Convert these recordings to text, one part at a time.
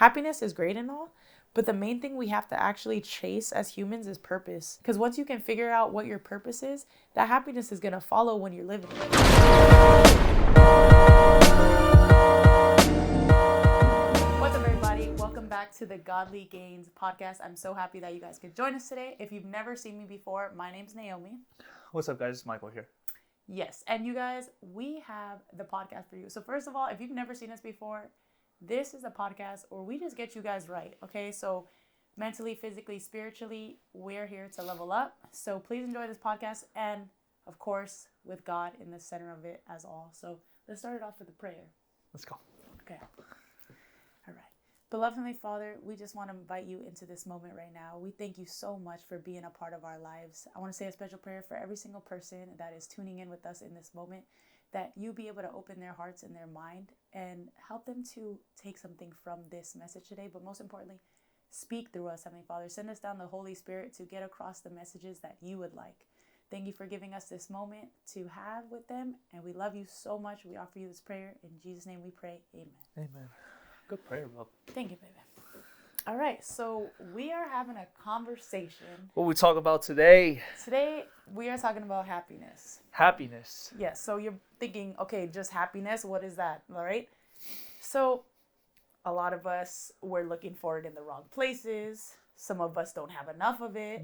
happiness is great and all, but the main thing we have to actually chase as humans is purpose. Because once you can figure out what your purpose is, that happiness is going to follow when you're living it. What's up, everybody? Welcome back to the Godly Gains podcast. I'm so happy that you guys could join us today. If you've never seen me before, my name's Naomi. What's up, guys? It's Michael here. Yes, and you guys, we have the podcast for you. So first of all, if you've never seen us before, this is a podcast where we just get you guys right, okay? So mentally, physically, spiritually, we're here to level up. So please enjoy this podcast and, of course, with God in the center of it as all. So let's start it off with a prayer. Let's go. Okay. All right. Beloved Heavenly Father, we just want to invite you into this moment right now. We thank you so much for being a part of our lives. I want to say a special prayer for every single person that is tuning in with us in this moment, that you be able to open their hearts and their mind and help them to take something from this message today. But most importantly, speak through us, Heavenly Father. Send us down the Holy Spirit to get across the messages that you would like. Thank you for giving us this moment to have with them. And we love you so much. We offer you this prayer. In Jesus' name we pray. Amen. Amen. Good prayer, bro. Thank you, baby. All right, so we are having a conversation. What we talk about today? Today, we are talking about happiness. Happiness. Yes, so you're thinking, okay, just happiness, what is that, all right? So a lot of us, we're looking for it in the wrong places. Some of us don't have enough of it.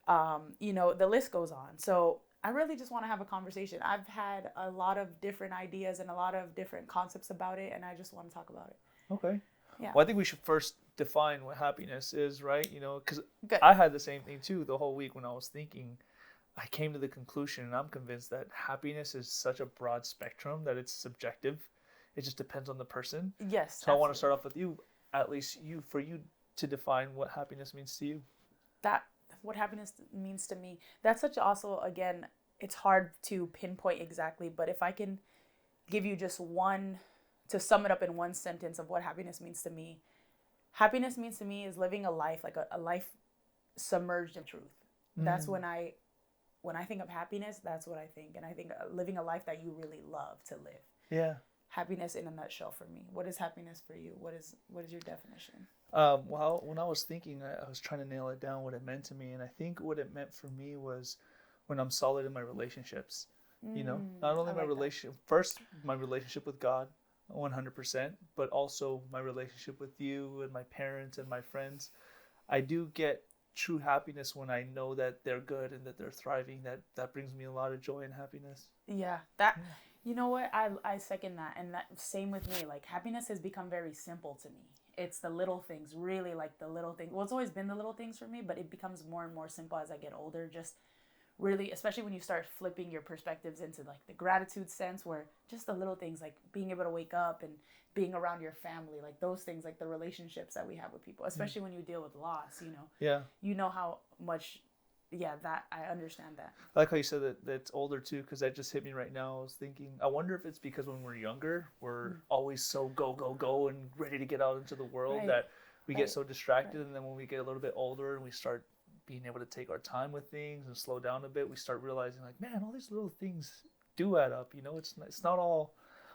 Mm-hmm. The list goes on. So I really just want to have a conversation. I've had a lot of different ideas and a lot of different concepts about it, and I just want to talk about it. Okay. Yeah. Well, I think we should first define what happiness is, right? Because I had the same thing too the whole week when I was thinking. I came to the conclusion, and I'm convinced that happiness is such a broad spectrum that it's subjective. It just depends on the person. Yes. So absolutely. I want to start off with you, at least for you to define what happiness means to you. What happiness means to me. That's such also, again, it's hard to pinpoint exactly, but if I can give you just one, to sum it up in one sentence of what happiness means to me. Happiness means to me is living a life, like a life submerged in truth. That's when I think of happiness, that's what I think. And I think living a life that you really love to live. Yeah. Happiness in a nutshell for me. What is happiness for you? What is your definition? Well, when I was thinking, I was trying to nail it down what it meant to me. And I think what it meant for me was when I'm solid in my relationships. Not only first my relationship with God, 100%, but also my relationship with you and my parents and my friends. I do get true happiness when I know that they're good and that they're thriving. That brings me a lot of joy and happiness. Yeah, you know what? I second that. And that same with me. Like, happiness has become very simple to me. It's the little things, really, like the little things. Well, it's always been the little things for me, but it becomes more and more simple as I get older. Just really, especially when you start flipping your perspectives into like the gratitude sense, where just the little things, like being able to wake up and being around your family, like those things, like the relationships that we have with people, especially when you deal with loss, Yeah. You know how much, that I understand that. I like how you said that it's older too, because that just hit me right now. I was thinking, I wonder if it's because when we're younger, we're always so go and ready to get out into the world that we get so distracted. And then when we get a little bit older and we start being able to take our time with things and slow down a bit, we start realizing like, man, all these little things do add up. It's not all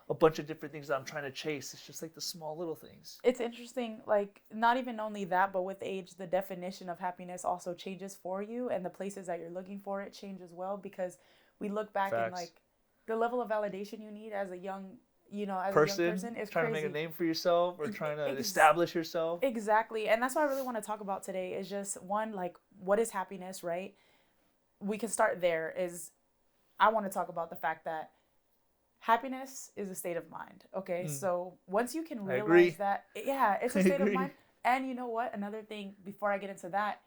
a bunch of different things that I'm trying to chase. It's just like the small little things. It's interesting, like not even only that, but with age, the definition of happiness also changes for you, and the places that you're looking for it change as well, because we look back and like the level of validation you need as a young person is trying crazy. to make a name for yourself or trying to establish yourself. Exactly. And that's what I really want to talk about today is just one, like, what is happiness, right? We can start there. I want to talk about the fact that happiness is a state of mind. Okay. So once you can realize that, it's a state of mind. And you know what? Another thing before I get into that,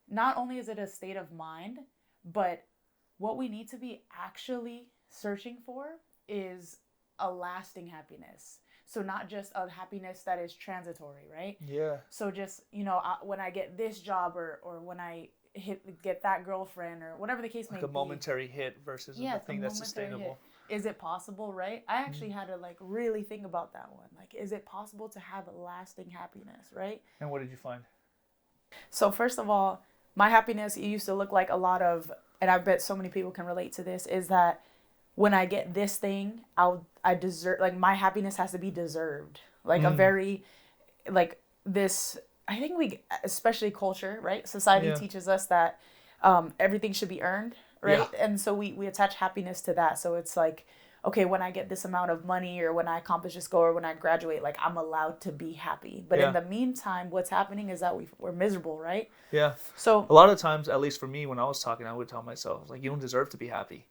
not only is it a state of mind, but what we need to be actually searching for is a lasting happiness. So not just a happiness that is transitory, right? Yeah. So just, when I get this job or when I get that girlfriend or whatever the case may be. Like a momentary hit versus a thing that's sustainable. Hit. Is it possible, right? I actually had to like really think about that one. Like, is it possible to have a lasting happiness, right? And what did you find? So first of all, my happiness, it used to look like a lot of, and I bet so many people can relate to this, is that when I get this thing, I deserve, like my happiness has to be deserved. Like a very, like this, I think especially culture, right? Society Yeah. teaches us that everything should be earned, right? Yeah. And so we attach happiness to that. So it's like, okay, when I get this amount of money or when I accomplish this goal or when I graduate, like I'm allowed to be happy. But in Yeah. the meantime, what's happening is that we're miserable, right? Yeah. So A lot of times, at least for me, when I was talking, I would tell myself, like, you don't deserve to be happy.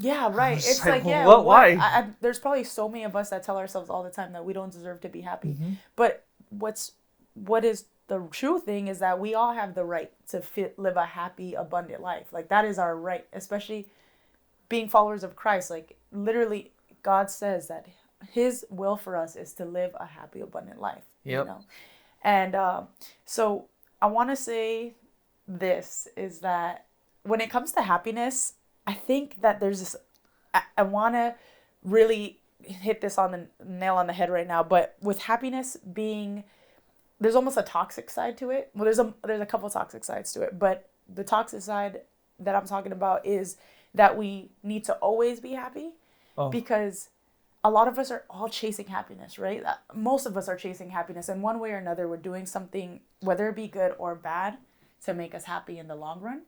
yeah, I right. was It's like, like, well, yeah, what? what? Why? There's probably so many of us that tell ourselves all the time that we don't deserve to be happy. Mm-hmm. But what is the true thing is that we all have the right to live a happy, abundant life. Like that is our right, especially being followers of Christ. Like literally, God says that His will for us is to live a happy, abundant life. Yep. You know, and so I want to say this is that when it comes to happiness, I think that there's this. I want to really hit this on the nail on the head right now. But with happiness being, there's almost a toxic side to it. Well, there's a couple of toxic sides to it, but the toxic side that I'm talking about is that we need to always be happy because a lot of us are all chasing happiness, right? Most of us are chasing happiness in one way or another. We're doing something, whether it be good or bad, to make us happy in the long run.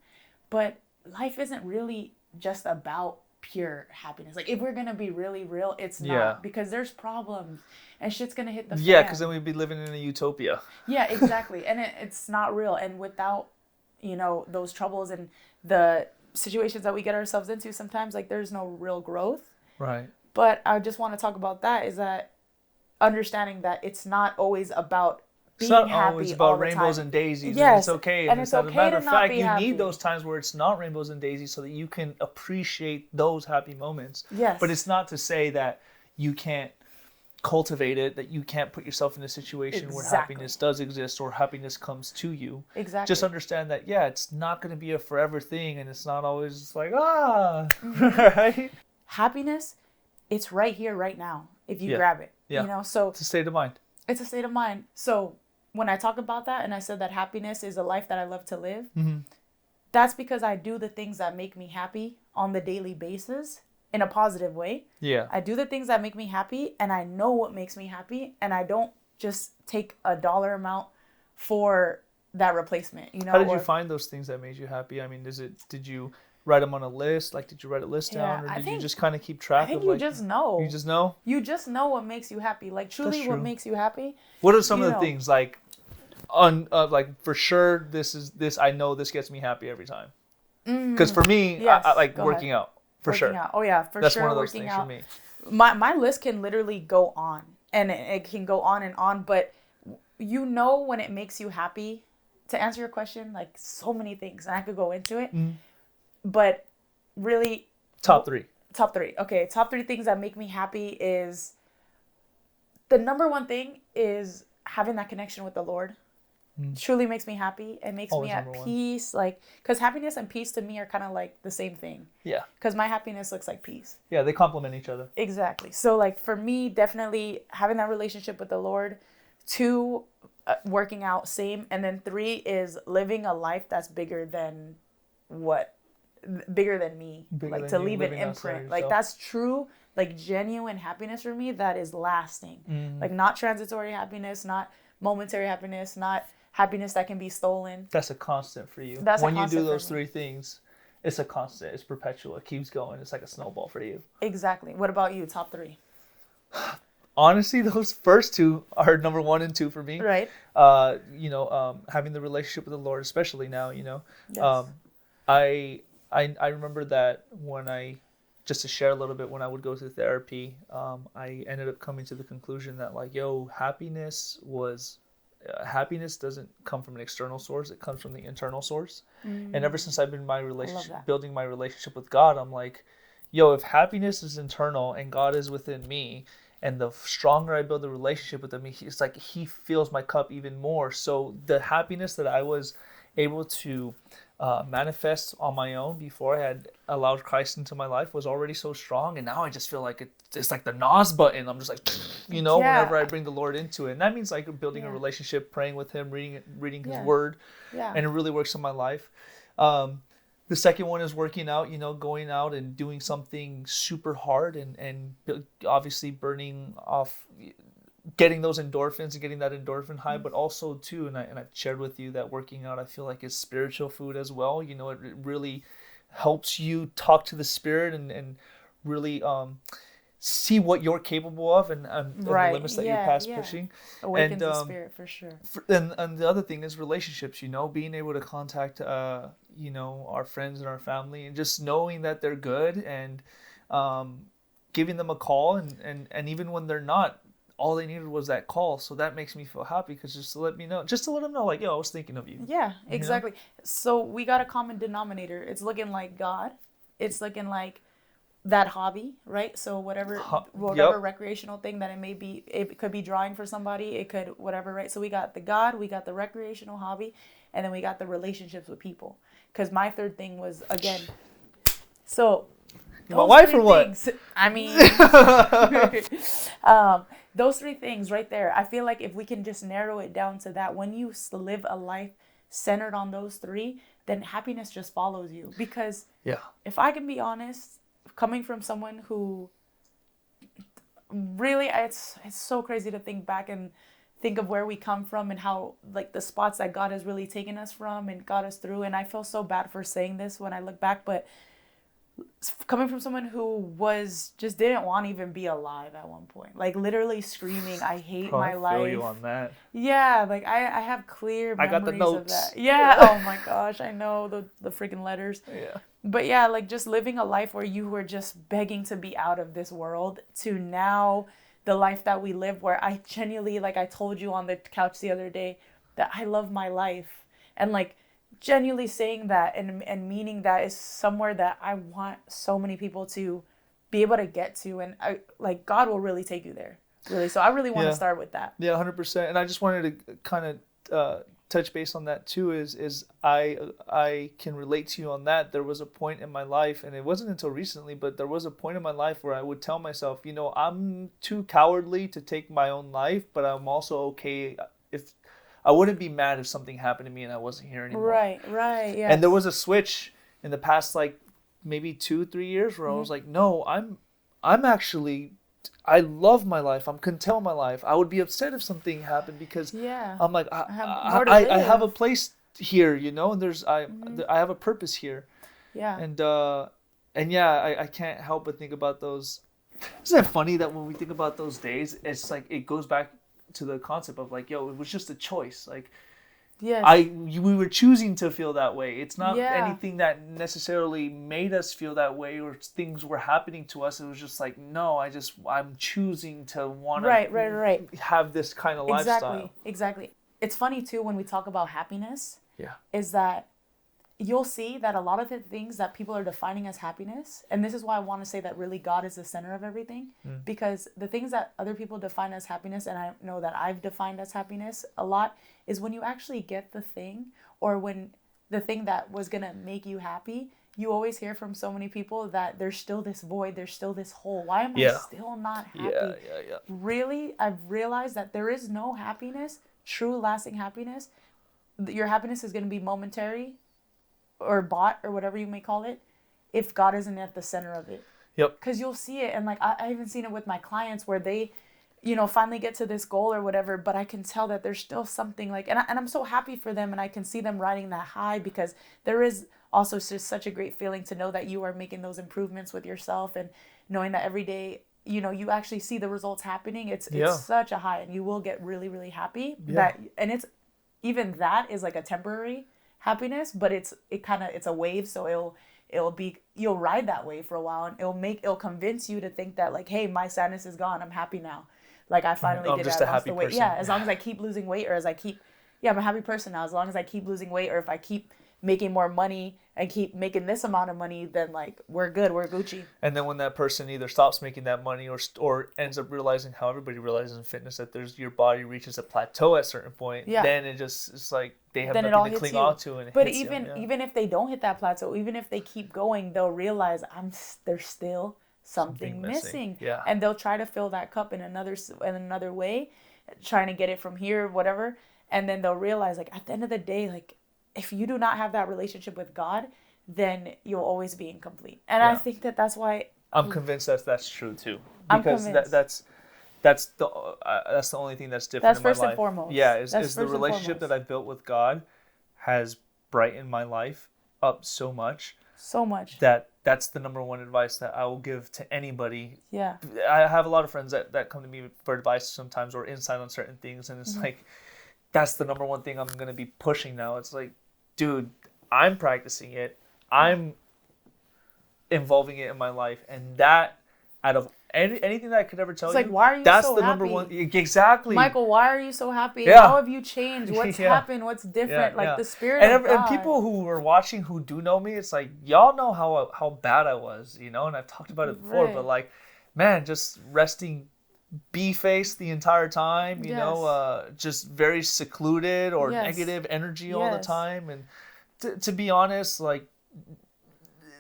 But life isn't really just about pure happiness. Like if we're gonna be really real, it's not, because there's problems and shit's gonna hit the fan. Yeah, because then we'd be living in a utopia. Yeah, exactly. And it's not real. And without, those troubles and the situations that we get ourselves into, sometimes like there's no real growth. Right. But I just want to talk about that, is that understanding that it's not always about being happy. It's not always about rainbows and daisies. Yes, and it's okay. And it's okay as a matter to of not fact, be you happy. need those times where it's not rainbows and daisies so that you can appreciate those happy moments. Yes. But it's not to say that you can't cultivate it, that you can't put yourself in a situation where happiness does exist or happiness comes to you. Exactly. Just understand that, it's not going to be a forever thing, and it's not always like, right? Happiness, it's right here, right now, if you grab it. Yeah. So it's a state of mind. It's a state of mind. So when I talk about that and I said that happiness is a life that I love to live, that's because I do the things that make me happy on the daily basis in a positive way. Yeah. I do the things that make me happy, and I know what makes me happy, and I don't just take a dollar amount for that replacement. How did you find those things that made you happy? I mean, did you write them on a list? Like, did you write a list down, or did you just kind of keep track of? You just know. You just know. You just know what makes you happy. Like truly, what makes you happy. What are some of the things like, like for sure? This I know this gets me happy every time. Because for me, I like working out. For sure. Oh yeah, for That's sure. One of those working things out. For me. My list can literally go on, and it can go on and on. But when it makes you happy. To answer your question, like so many things, and I could go into it. But really, top three. Okay, top three things that make me happy is, the number one thing is having that connection with the Lord. Truly makes me happy. It makes me at peace. Like, because happiness and peace to me are kind of like the same thing. Yeah. Because my happiness looks like peace. Yeah, they complement each other. Exactly. So like for me, definitely having that relationship with the Lord. 2, working out, same. And then 3 is living a life that's bigger than me. Like to leave an imprint. Like that's true, like genuine happiness for me that is lasting. Like not transitory happiness, not momentary happiness, not happiness that can be stolen. That's a constant for you. When you do those 3 things, it's a constant. It's perpetual. It keeps going. It's like a snowball for you. Exactly. What about you? Top 3? Honestly, those first 2 are number 1 and 2 for me. Right. Having the relationship with the Lord, especially now, Yes. I remember that just to share a little bit, when I would go through therapy, I ended up coming to the conclusion that happiness doesn't come from an external source. It comes from the internal source. And ever since I've been building my relationship with God, I'm like, if happiness is internal and God is within me, and the stronger I build the relationship with him, it's like he fills my cup even more. So the happiness that I was able to manifest on my own before I had allowed Christ into my life was already so strong, and now I just feel like it's like the NOS button. I'm just like, whenever I bring the Lord into it, and that means like building a relationship, praying with Him, reading His Word, and it really works in my life. The second one is working out, going out and doing something super hard and obviously burning off getting those endorphins and getting that endorphin high, but also too, and I've shared with you that working out, I feel like, is spiritual food as well. You know, it really helps you talk to the spirit and really see what you're capable of, and the Right. limits that you're Yeah. past Yeah. pushing. Awakens And the spirit for sure. and the other thing is relationships. You know, being able to contact you know, our friends and our family, and just knowing that they're good, and um, giving them a call, and even when they're not, all they needed was that call. So that makes me feel happy, because just to let me know, just to let them know, like, yo, I was thinking of you. Yeah, You know? exactly. So we got a common denominator. It's looking like God. It's looking like that hobby, right? So whatever Yep. recreational thing that it may be, it could be drawing for somebody, it could whatever, right? So we got the God, we got the recreational hobby, and then we got the relationships with people. Because my third thing was, again, so My those wife three or what? things, I mean, those three things right there, I feel like if we can just narrow it down to that, when you live a life centered on those three, then happiness just follows you. Because Yeah. if I can be honest, coming from someone who really, it's so crazy to think back and think of where we come from, and how, like, the spots that God has really taken us from and got us through. And I feel so bad for saying this when I look back, but coming from someone who just didn't want to even be alive at one point, like literally screaming, I hate Bro, my I life. feel you on that. Yeah, like I have clear I got the memories of notes. that. Yeah, oh my gosh, I know the freaking letters. Yeah. But yeah, like just living a life where you were just begging to be out of this world, to now the life that we live, where I genuinely, like I told you on the couch the other day, that I love my life. And like genuinely saying that and meaning that is somewhere that I want so many people to be able to get to. And I, like, God will really take you there. Really. So I really want to Yeah. start with that. Yeah, 100%. And I just wanted to kind of touch base on that too. Is I can relate to you on that. There was a point in my life, and it wasn't until recently, but there was a point in my life where I would tell myself, you know, I'm too cowardly to take my own life, but I'm also okay if I wouldn't be mad if something happened to me and I wasn't here anymore. Right, yeah. And there was a switch in the past, like maybe 2-3 years, where I was like, no, I'm actually, I love my life. I'm content with my life. I would be upset if something happened, because Yeah. I'm like, I have more to I have a live. place here, you know, and I have a purpose here. Yeah. And yeah, I can't help but think about those. Isn't it funny that when we think about those days, it's like it goes back to the concept of like, yo, it was just a choice. Like, Yes. we were choosing to feel that way. It's not Yeah. anything that necessarily made us feel that way, or things were happening to us. It was just like, no, I'm choosing to want to Right. have this kind of lifestyle. Exactly. It's funny too when we talk about happiness, Yeah. is that you'll see that a lot of the things that people are defining as happiness, and this is why I want to say that really God is the center of everything, because the things that other people define as happiness, and I know that I've defined as happiness a lot, is when you actually get the thing, or when the thing that was going to make you happy, you always hear from so many people that there's still this void, there's still this hole. Why am I still not happy? Yeah. Really, I've realized that there is no happiness, true lasting happiness. Your happiness is going to be momentary, or bought, or whatever you may call it, if God isn't at the center of it. Yep. Because you'll see it, and like I even seen it with my clients where they, finally get to this goal or whatever, but I can tell that there's still something like, and I'm so happy for them, and I can see them riding that high, because there is also just such a great feeling to know that you are making those improvements with yourself, and knowing that every day, you actually see the results happening. It's such a high, and you will get really, really happy. Yeah. And it's, even that is like a temporary happiness, but it's a wave, so you'll ride that wave for a while, and it'll convince you to think that, like, hey, my sadness is gone, I'm happy now, like I finally I'm did just it, a I lost happy the weight. person. Yeah, as long as I keep losing weight, or as I keep, I'm a happy person now, as long as I keep losing weight, or if I keep making more money and keep making this amount of money, then like we're good, we're Gucci. And then when that person either stops making that money, or ends up realizing, how everybody realizes in fitness, that your body reaches a plateau at a certain point, then it's like they have nothing to cling on to, and but hits even if they don't hit that plateau, even if they keep going, they'll realize there's still something missing. Yeah. And they'll try to fill that cup in another way, trying to get it from here, whatever, and then they'll realize, like, at the end of the day, like, if you do not have that relationship with God, then you'll always be incomplete. And I think that's why I'm convinced that's true too. I'm Because convinced. that's that's the only thing that's different That's in my first and life. foremost. Yeah, That's is the first and relationship foremost. that I've built with God has brightened my life up so much So much. that that's the number one advice that I will give to anybody. Yeah. I have a lot of friends that come to me for advice sometimes or insight on certain things, and it's like that's the number one thing I'm gonna be pushing now. It's like, dude, I'm practicing it. I'm involving it in my life, and that out of anything that I could ever tell It's like, you, why are you that's so the number one. happy? Exactly. Michael, why are you so happy? How Yeah. have you changed? What's Yeah. happened? What's Yeah, different? Like yeah. the spirit of And God. people who are watching who do know me, it's like y'all know how bad I was, you know, and I've talked about it before, but Right. like, man, just resting B-face the entire time, you Yes. know, just very secluded or Yes. negative energy all the Yes. time, and to be honest, like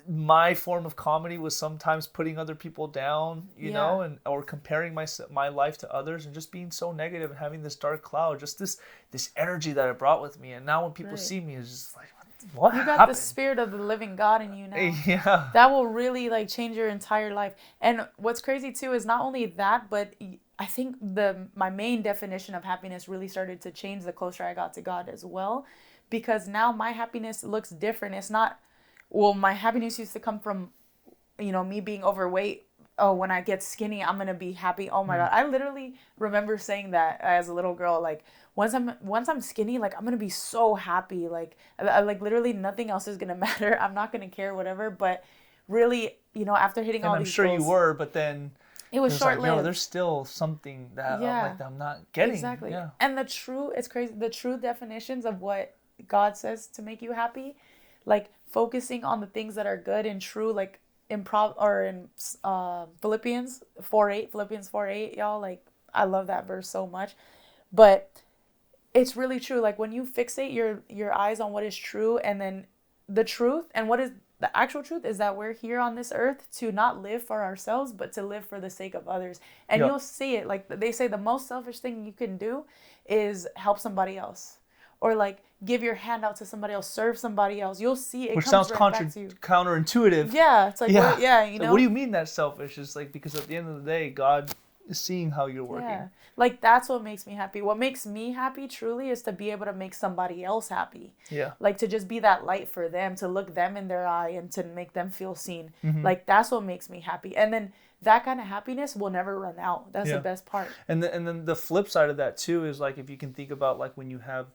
my form of comedy was sometimes putting other people down, you know, and or comparing my life to others and just being so negative and having this dark cloud, just this energy that I brought with me. And now when people see me, it's just like, what You got happened? the spirit of the living God in you now. Yeah. That will really like change your entire life. And what's crazy too is not only that, but I think my main definition of happiness really started to change the closer I got to God as well, because now my happiness looks different. It's not, well, my happiness used to come from, me being overweight. Oh, when I get skinny, I'm gonna be happy. Oh my God. I literally remember saying that as a little girl. Like once I'm skinny, like I'm gonna be so happy. Like like literally nothing else is gonna matter. I'm not gonna care, whatever. But really, after hitting And all I'm these sure you goals, were, but then it was there's like, short lived. there's still something that Yeah, I'm not getting. exactly. Yeah. And it's crazy. The true definitions of what God says to make you happy, like focusing on the things that are good and true, like in Philippians 4:8, y'all. Like I love that verse so much, but it's really true. Like when you fixate your eyes on what is true, and then the truth, and what is the actual truth is that we're here on this earth to not live for ourselves, but to live for the sake of others. And Yep. you'll see it. Like they say, the most selfish thing you can do is help somebody else, or like give your hand out to somebody else, serve somebody else. You'll see it Which comes sounds right back to you. counterintuitive. Yeah, it's like Yeah. yeah. Like, what do you mean that's selfish? It's like, because at the end of the day, God is seeing how you're working. Yeah. Like that's what makes me happy. What makes me happy truly is to be able to make somebody else happy. Yeah. Like to just be that light for them, to look them in their eye and to make them feel seen. Like that's what makes me happy. And then that kind of happiness will never run out. That's the best part. And then the flip side of that too is like, if you can think about like when you have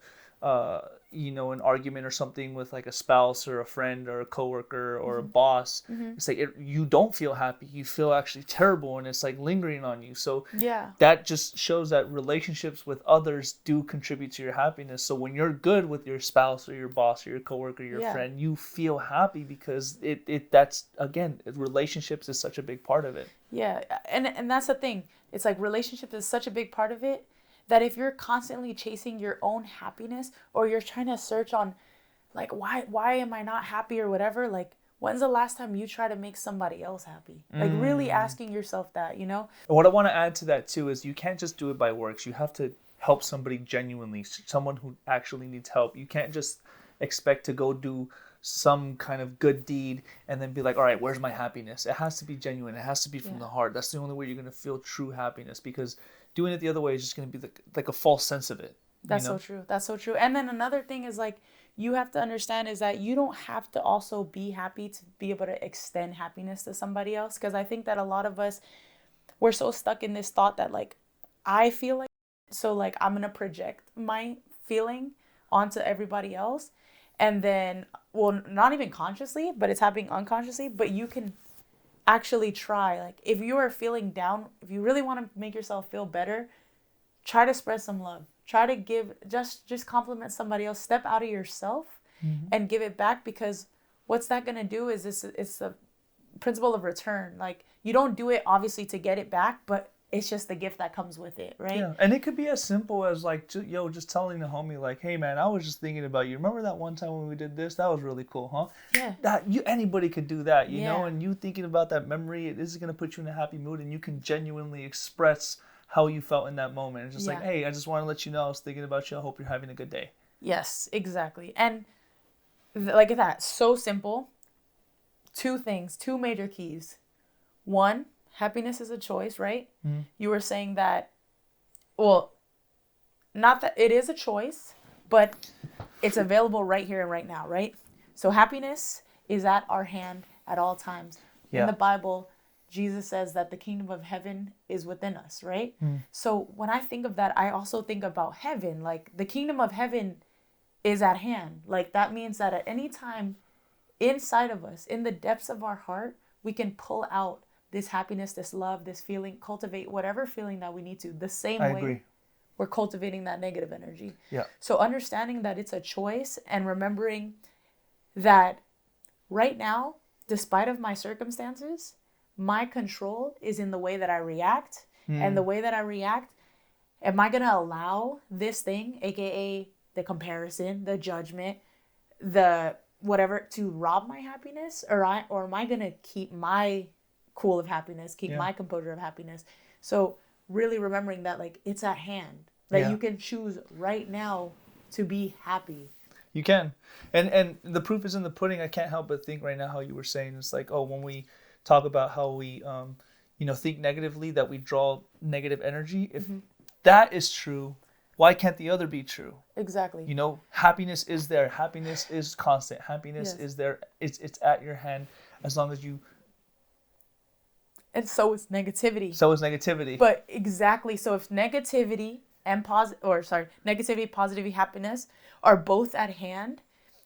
an argument or something with like a spouse or a friend or a coworker or a boss, it's like you don't feel happy. You feel actually terrible, and it's like lingering on you. So Yeah. that just shows that relationships with others do contribute to your happiness. So when you're good with your spouse or your boss or your coworker, or your friend, you feel happy because that's, again, relationships is such a big part of it. Yeah. And that's the thing. It's like relationships is such a big part of it, that if you're constantly chasing your own happiness, or you're trying to search on like why am I not happy or whatever, like when's the last time you try to make somebody else happy? Like really asking yourself that, And what I want to add to that too is you can't just do it by works. You have to help somebody genuinely, someone who actually needs help. You can't just expect to go do some kind of good deed and then be like, all right, where's my happiness? It has to be genuine. It has to be from the heart. That's the only way you're going to feel true happiness, because doing it the other way is just going to be like a false sense of it. That's so true. That's so true. And then another thing is like, you have to understand is that you don't have to also be happy to be able to extend happiness to somebody else. Because I think that a lot of us, we're so stuck in this thought that like, I feel like, so like I'm going to project my feeling onto everybody else. And then, well, not even consciously, but it's happening unconsciously. But you can actually try. Like if you are feeling down, if you really want to make yourself feel better, try to spread some love. Try to give, just compliment somebody else. Step out of yourself and give it back, because what's that going to do is it's the principle of return. Like you don't do it obviously to get it back, but it's just the gift that comes with it, right? Yeah, and it could be as simple as like, just telling the homie like, hey man, I was just thinking about you. Remember that one time when we did this? That was really cool, huh? Yeah. Anybody could do that, you know. Yeah. And you thinking about that memory, it is going to put you in a happy mood, and you can genuinely express how you felt in that moment. It's just like, hey, I just want to let you know I was thinking about you. I hope you're having a good day. Yes, exactly. And like that, so simple. Two things, two major keys. One, happiness is a choice, right? Mm-hmm. You were saying that, well, not that it is a choice, but it's available right here and right now, right? So happiness is at our hand at all times. In the Bible, Jesus says that the kingdom of heaven is within us, right? So when I think of that, I also think about heaven. Like the kingdom of heaven is at hand. Like that means that at any time inside of us, in the depths of our heart, we can pull out this happiness, this love, this feeling, cultivate whatever feeling that we need to. The same I way agree. we're cultivating that negative energy. Yeah. So understanding that it's a choice and remembering that right now, despite of my circumstances, my control is in the way that I react. And the way that I react, am I going to allow this thing, aka the comparison, the judgment, the whatever, to rob my happiness, or am I going to keep my cool of happiness, keep my composure of happiness? So really remembering that, like, it's at hand, that you can choose right now to be happy. You can. And the proof is in the pudding. I can't help but think right now how you were saying, it's like, oh, when we talk about how we think negatively, that we draw negative energy. If that is true, why can't the other be true? Exactly. Happiness is there. Happiness is constant. Happiness is there. It's at your hand as long as you. And so is negativity. So is negativity. But exactly. So if negativity and negativity, positivity, happiness are both at hand,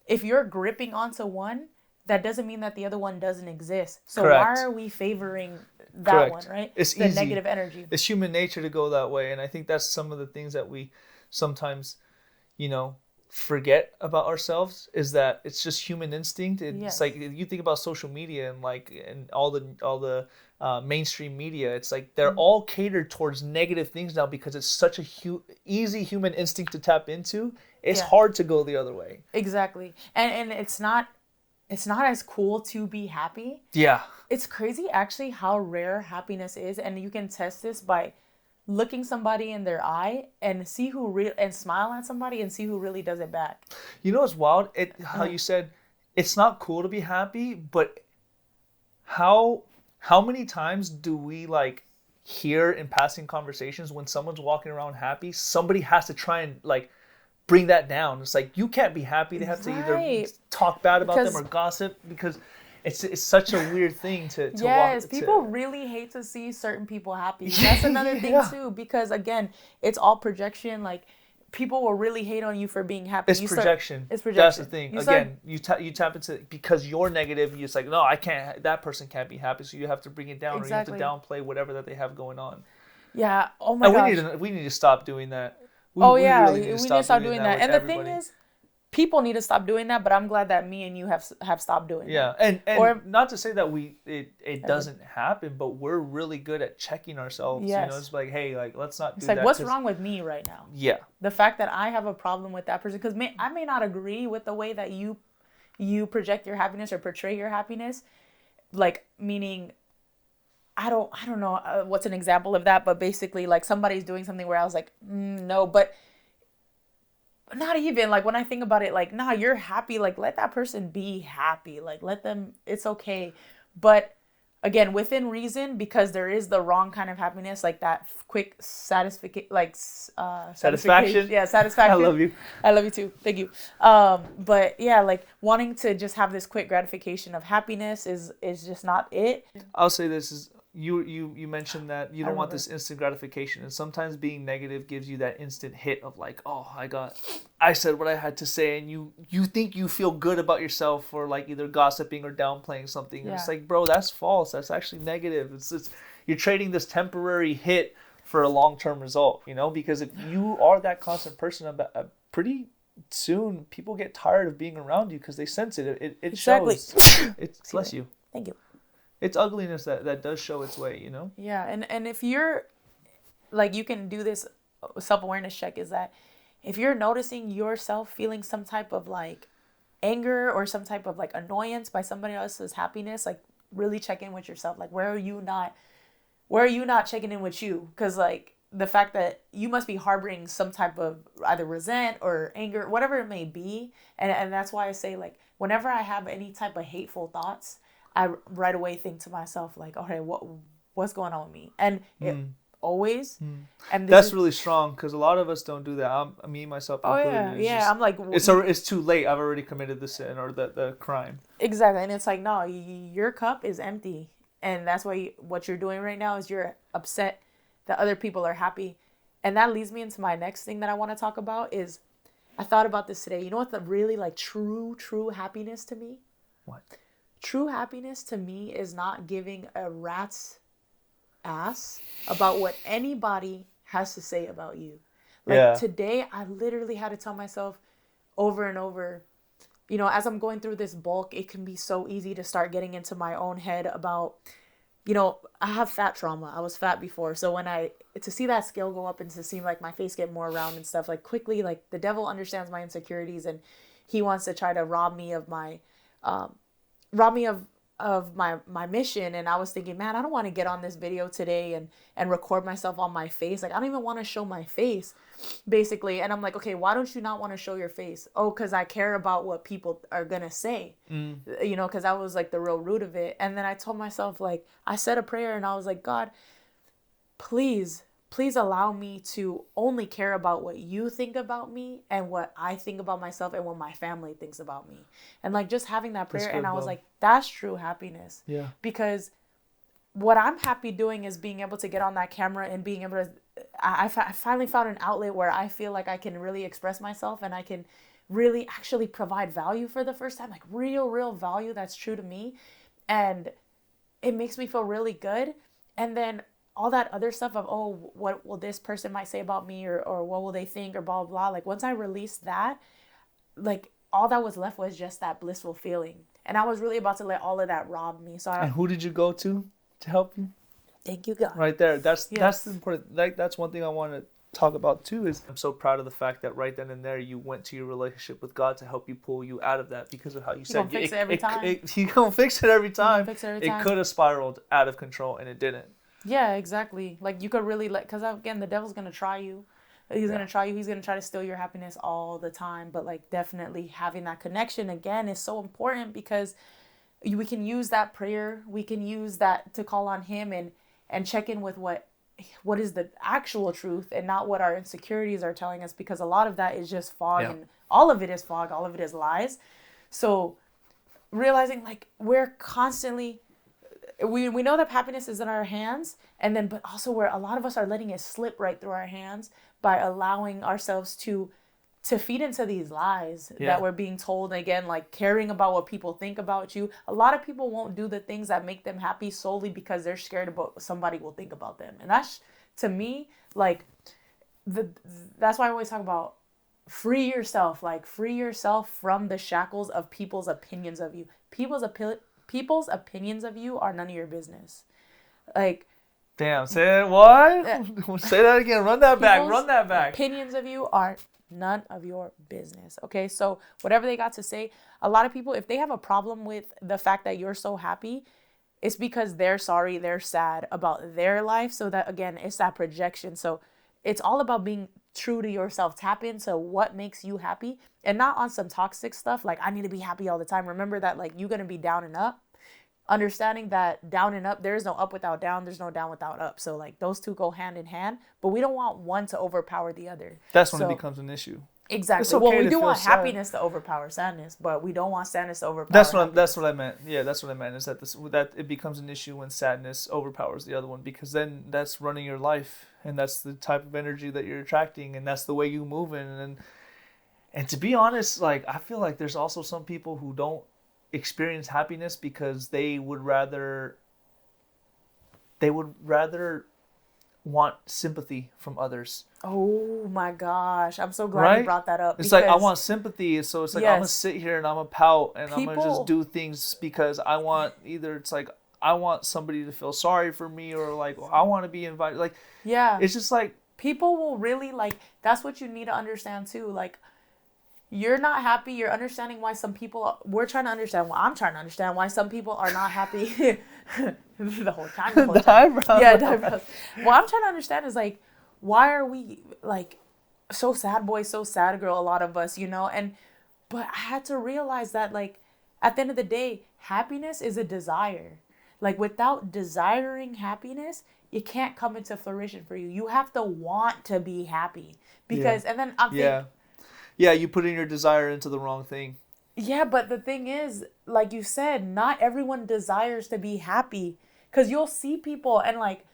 if you're gripping onto one, that doesn't mean that the other one doesn't exist. So why are we favoring that one, right? It's the easy. Negative energy. It's human nature to go that way. And I think that's some of the things that we sometimes, forget about ourselves, is that it's just human instinct. It's like you think about social media and all the mainstream media. It's like they're all catered towards negative things now because it's such a easy human instinct to tap into. It's hard to go the other way. Exactly. And it's not as cool to be happy. Yeah. It's crazy actually how rare happiness is, and you can test this by looking somebody in their eye and see and smile at somebody and see who really does it back. You know what's wild? How you said it's not cool to be happy, but how many times do we hear in passing conversations when someone's walking around happy, somebody has to try and bring that down. It's like, you can't be happy. They have to either talk bad about them or gossip, because it's such a weird thing to walk. Yes, people really hate to see certain people happy. That's another thing too, because again, it's all projection. Like, people will really hate on you for being happy. It's projection. It's projection. That's the thing. You tap into, because you're negative. You're just like, no, I can't. That person can't be happy. So you have to bring it down, or you have to downplay whatever that they have going on. Yeah. Oh my gosh. We need to stop doing that. We really need to stop doing that. And the thing is, people need to stop doing that, but I'm glad that me and you have stopped doing that. Yeah, and not to say that it doesn't happen, but we're really good at checking ourselves. Yes. It's like, hey, let's not do that. It's like, what's wrong with me right now? Yeah. The fact that I have a problem with that person, because I may not agree with the way that you project your happiness or portray your happiness, meaning, I don't know what's an example of that, but basically, somebody's doing something where I was like, no, but not even, when I think about it, nah, you're happy, let that person be happy, let them, it's okay. But again, within reason, because there is the wrong kind of happiness, that quick satisfaction. Yeah, satisfaction. I love you too. Thank you. But yeah, wanting to just have this quick gratification of happiness is just not it. I'll say this is, you mentioned that you don't want this instant gratification, and sometimes being negative gives you that instant hit of oh, I said what I had to say, and you think you feel good about yourself for either gossiping or downplaying something. Yeah. And it's like, bro, that's false. That's actually negative. It's you're trading this temporary hit for a long-term result, because if you are that constant person, pretty soon people get tired of being around you because they sense it. It exactly. shows. Bless you. Thank you. It's ugliness that does show its way, Yeah, and if you're, you can do this self-awareness check, is that if you're noticing yourself feeling some type of, anger or some type of, annoyance by somebody else's happiness, really check in with yourself. Where are you not checking in with you? Because, the fact that you must be harboring some type of either resent or anger, whatever it may be, and that's why I say, whenever I have any type of hateful thoughts, I right away think to myself, okay, what's going on with me? And it always, and That's really strong, because a lot of us don't do that. Me, myself included. Yeah. I'm like, it's too late. I've already committed the sin or the crime. Exactly. And it's like, no, your cup is empty. And that's why what you're doing right now is you're upset that other people are happy. And that leads me into my next thing that I want to talk about is I thought about this today. You know what the really like true happiness to me? What? True happiness to me is not giving a rat's ass about what anybody has to say about you. Like today, I literally had to tell myself over and over, you know, as I'm going through this bulk, it can be so easy to start getting into my own head about, you know, I have fat trauma. I was fat before. So to see that scale go up and to see like my face get more round and stuff, like quickly, like the devil understands my insecurities and he wants to try to rob me of my, rob me of my mission. And I was thinking, man, I don't want to get on this video today and record myself on my face. Like, I don't even want to show my face, basically. And I'm like, okay, why don't you not want to show your face? Oh, because I care about what people are going to say, you know, because that was like the real root of it. And then I told myself, like, I said a prayer and I was like, God, please allow me to only care about what you think about me and what I think about myself and what my family thinks about me. And like just having that prayer, and I was like, that's true happiness. Yeah. Because what I'm happy doing is being able to get on that camera and being able to, I finally found an outlet where I feel like I can really express myself and I can really actually provide value for the first time, like real value that's true to me. And it makes me feel really good. And then all that other stuff of, oh, what will this person might say about me, or what will they think, or blah, blah, blah. Like once I released that, like all that was left was just that blissful feeling. And I was really about to let all of that rob me. And who did you go to help you? Thank you, God. Right there. That's the important, like, that's one thing I want to talk about too, is I'm so proud of the fact that right then and there you went to your relationship with God to help you pull you out of that, because of how you said fix it every time. He gonna fix it every time. It could have spiraled out of control and it didn't. Yeah, exactly. Like you could really because again, the devil's going to try you. He's going to try you. He's going to try to steal your happiness all the time. But like definitely having that connection again is so important, because we can use that prayer. We can use that to call on him and check in with what is the actual truth and not what our insecurities are telling us, because a lot of that is just fog, and all of it is fog. All of it is lies. So realizing like we're constantly, we know that happiness is in our hands, and then but also where a lot of us are letting it slip right through our hands by allowing ourselves to feed into these lies that we're being told. Again, like caring about what people think about you. A lot of people won't do the things that make them happy solely because they're scared about what somebody will think about them. And that's, to me, like that's why I always talk about free yourself. Like free yourself from the shackles of people's opinions of you. People's opinions of you are none of your business. Like, damn, say it, what? Say that again. Run that back. Opinions of you are none of your business. Okay, so whatever they got to say, a lot of people, if they have a problem with the fact that you're so happy, it's because they're sorry, they're sad about their life. So that, again, it's that projection. So it's all about being true to yourself. Tap into what makes you happy, and not on some toxic stuff like I need to be happy all the time. Remember that like you're going to be down and up. Understanding that down and up, there's no up without down, there's no down without up. So like those two go hand in hand, but we don't want one to overpower the other. That's when it becomes an issue. Exactly. It's okay, well, we do want sad. Happiness to overpower sadness, but we don't want sadness to overpower That's what I meant. Yeah, that's what I meant, is that that it becomes an issue when sadness overpowers the other one, because then that's running your life, and that's the type of energy that you're attracting, and that's the way you move in. And to be honest, like I feel like there's also some people who don't experience happiness because they would rather want sympathy from others. Oh my gosh, I'm so glad you brought that up. It's like I want sympathy, so it's like I'm gonna sit here and I'm gonna pout and I'm gonna just do things because I want, either it's like I want somebody to feel sorry for me, or like I want to be invited. Like it's just like people will really like. That's what you need to understand too. Like, you're not happy. You're understanding why some people we're trying to understand. Well, I'm trying to understand why some people are not happy. the whole time. The eyebrows. Yeah, the eyebrows. What I'm trying to understand is like, why are we like so sad boy, so sad girl? A lot of us, you know. But I had to realize that like at the end of the day, happiness is a desire. Like without desiring happiness, it can't come into fruition for you. You have to want to be happy. Because, and then I'm thinking, yeah, you put in your desire into the wrong thing. yeah, but the thing is, like you said, not everyone desires to be happy. Because you'll see people and like,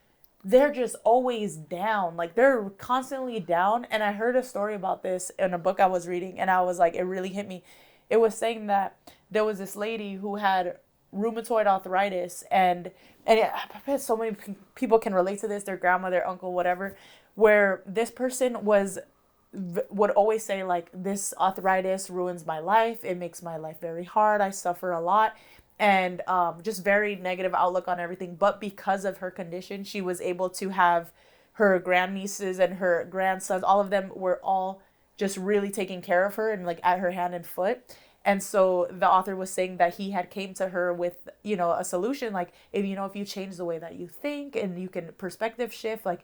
they're just always down. Like they're constantly down. And I heard a story about this in a book I was reading, and I was like, it really hit me. It was saying that there was this lady who had rheumatoid arthritis, and I bet so many people can relate to this, their grandma, their uncle, whatever, where this person would always say like, this arthritis ruins my life, it makes my life very hard, I suffer a lot, and just very negative outlook on everything. But because of her condition, she was able to have her grandnieces and her grandsons, all of them were all just really taking care of her and like at her hand and foot. And so the author was saying that he had came to her with, a solution, like, if you change the way that you think and you can perspective shift, like